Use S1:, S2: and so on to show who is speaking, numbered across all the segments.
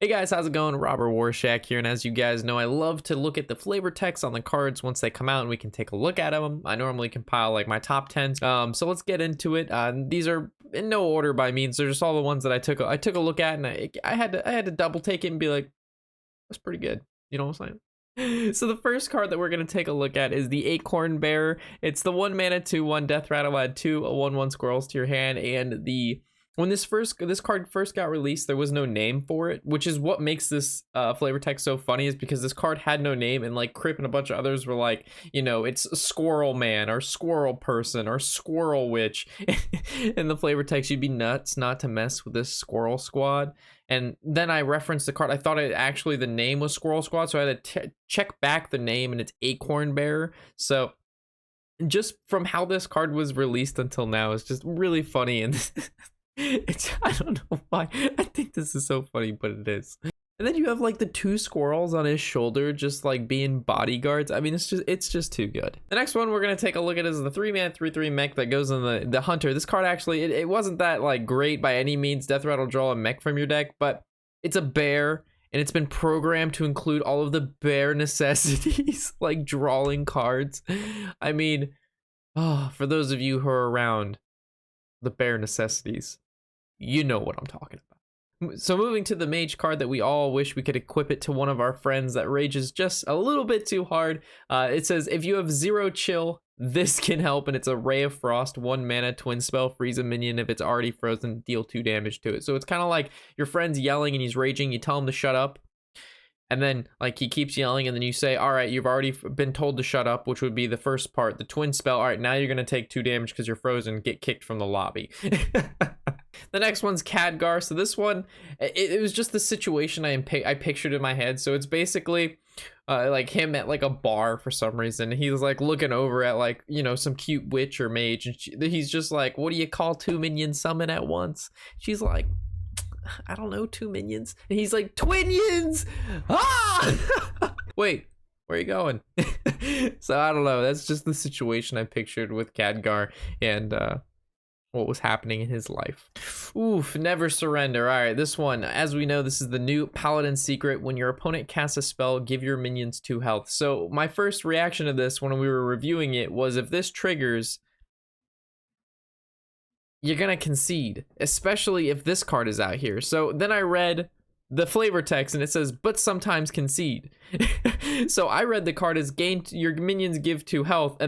S1: Hey guys, how's it going? Robert Warshak here, and as you guys know, I love to look at the flavor text on the cards once they come out and we can take a look at them. I normally compile like my top 10s. So let's get into it. These are in no order by means. They're just all the ones that I took a look at, and I had to double take it and be like, that's pretty good. You know what I'm saying? So the first card that we're going to take a look at is the Acorn Bear. It's the 1 mana 2/1 death rattle, add 2 1/1 squirrels to your hand, and when this card first got released, there was no name for it, which is what makes this flavor text so funny, is because this card had no name, and like Crip and a bunch of others were like, you know, it's Squirrel Man or Squirrel Person or Squirrel Witch. In the flavor text, you'd be nuts not to mess with this Squirrel Squad. And then I referenced the card. I thought the name was Squirrel Squad, so I had to check back the name, and it's Acorn Bear. So just from how this card was released until now, it's just really funny. And I don't know why I think this is so funny, but it is. And then you have like the 2 squirrels on his shoulder just like being bodyguards. I mean, it's just too good. The next one we're gonna take a look at is the 3-mana 3/3 mech that goes in the hunter. This card actually it wasn't that like great by any means. Death rattle, draw a mech from your deck, but it's a bear, and it's been programmed to include all of the bear necessities like drawing cards. I mean, for those of you who are around the bear necessities, you know what I'm talking about. So moving to the Mage card that we all wish we could equip it to one of our friends that rages just a little bit too hard. It says, if you have 0 chill, this can help, and it's a Ray of Frost, 1 mana twin spell, freeze a minion. If it's already frozen, deal 2 damage to it. So it's kind of like your friend's yelling and he's raging, you tell him to shut up, and then like he keeps yelling, and then you say, all right, you've already been told to shut up, which would be the first part, the twin spell. All right, now you're gonna take 2 damage because you're frozen, get kicked from the lobby. The next one's Khadgar. So this one, it was just the situation I pictured in my head. So it's basically like him at like a bar for some reason. He's like looking over at like, you know, some cute witch or mage, and he's just like, what do you call 2 minions summon at once? She's like, I don't know, 2 minions. And he's like, twinions! Ah! Wait, where are you going? So I don't know. That's just the situation I pictured with Khadgar and what was happening in his life. Oof, never surrender. All right, this one, as we know, this is the new Paladin secret. When your opponent casts a spell, give your minions 2 health. So my first reaction to this when we were reviewing it was, if this triggers, you're gonna concede, especially if this card is out here. So then I read the flavor text, and it says, but sometimes concede. So I read the card as your minions give 2 health,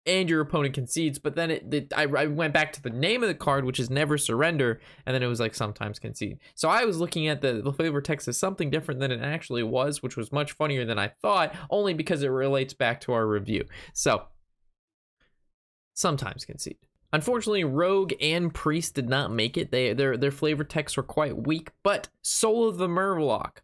S1: and your opponent concedes. But then I went back to the name of the card, which is never surrender, and then it was like sometimes concede. So I was looking at the flavor text as something different than it actually was, which was much funnier than I thought, only because it relates back to our review. So sometimes concede. Unfortunately, Rogue and Priest did not make it. Their flavor texts were quite weak, but Soul of the Murloc,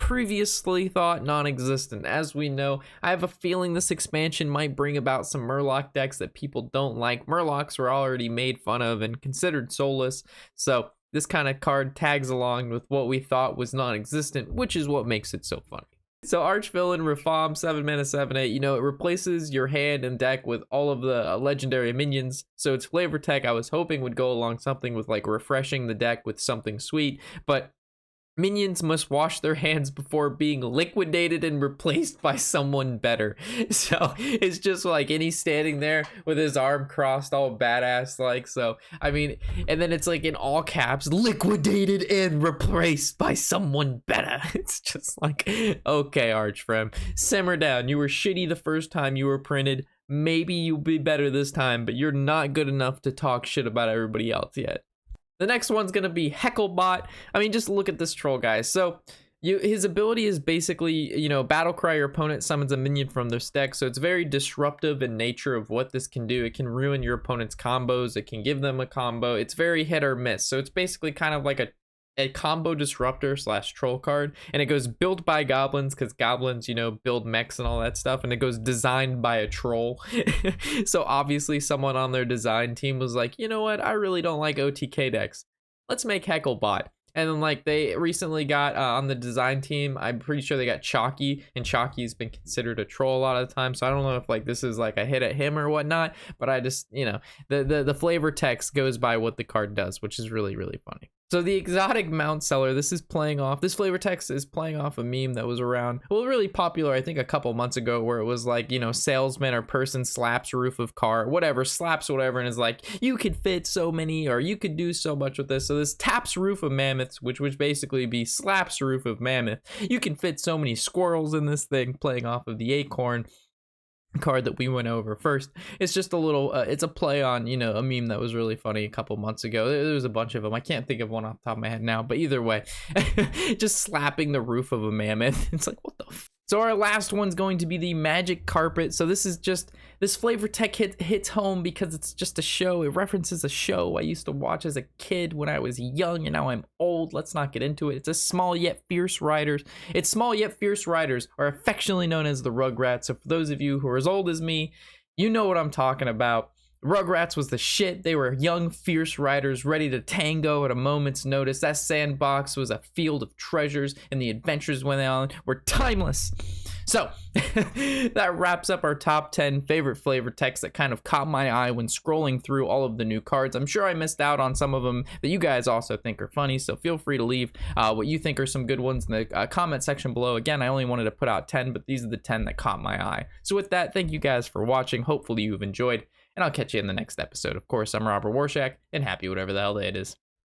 S1: previously thought non-existent. As we know, I have a feeling this expansion might bring about some Murloc decks that people don't like. Murlocs were already made fun of and considered soulless, so this kind of card tags along with what we thought was non-existent, which is what makes it so funny. So Archvillain Rafam, 7 mana 7/8, you know, it replaces your hand and deck with all of the legendary minions. So its flavor tech I was hoping would go along something with like refreshing the deck with something sweet, but minions must wash their hands before being liquidated and replaced by someone better. So it's just like, and he's standing there with his arm crossed all badass like. So I mean, and then it's like in all caps, liquidated and replaced by someone better. It's just like, okay, Archfrem, simmer down. You were shitty the first time you were printed. Maybe you'll be better this time, but you're not good enough to talk shit about everybody else yet. The next one's gonna be Heckle Bot. I mean, just look at this troll, guys. So his ability is basically, you know, battle cry. Your opponent summons a minion from their deck, so it's very disruptive in nature of what this can do. It can ruin your opponent's combos. It can give them a combo. It's very hit or miss. So it's basically kind of like a combo disruptor / troll card, and it goes built by goblins, because goblins, you know, build mechs and all that stuff, and it goes designed by a troll. So obviously someone on their design team was like, you know what, I really don't like OTK decks, let's make Heckle Bot. And then like they recently got on the design team, I'm pretty sure they got Chalky, and Chalky's been considered a troll a lot of the time, so I don't know if like this is like a hit at him or whatnot, but I just, you know, the flavor text goes by what the card does, which is really, really funny. So the exotic mount seller, this flavor text is playing off a meme that was around, well, really popular, I think a couple months ago, where it was like, you know, salesman or person slaps roof of car, whatever, slaps whatever, and is like, you could fit so many, or you could do so much with this. So this taps roof of mammoths, which would basically be slaps roof of mammoth. You can fit so many squirrels in this thing, playing off of the acorn card that we went over first. It's just a little it's a play on, you know, a meme that was really funny a couple months ago. There was a bunch of them. I can't think of one off the top of my head now, but either way, just slapping the roof of a mammoth. It's like, what the so our last one's going to be the magic carpet. So this flavor tech hits home because it's just a show. It references a show I used to watch as a kid when I was young, and now I'm old. Let's not get into it. It's a Small Yet Fierce Riders. It's Small Yet Fierce Riders, are affectionately known as the Rugrats. So for those of you who are as old as me, you know what I'm talking about. Rugrats was the shit. They were young, fierce riders ready to tango at a moment's notice. That sandbox was a field of treasures, and the adventures went on were timeless. So that wraps up our top 10 favorite flavor texts that kind of caught my eye when scrolling through all of the new cards. I'm sure I missed out on some of them that you guys also think are funny, so feel free to leave what you think are some good ones in the comment section below. Again, I only wanted to put out 10, but these are the 10 that caught my eye. So with that, thank you guys for watching. Hopefully you've enjoyed, and I'll catch you in the next episode. Of course, I'm Robert Warshak, and happy whatever the hell day it is.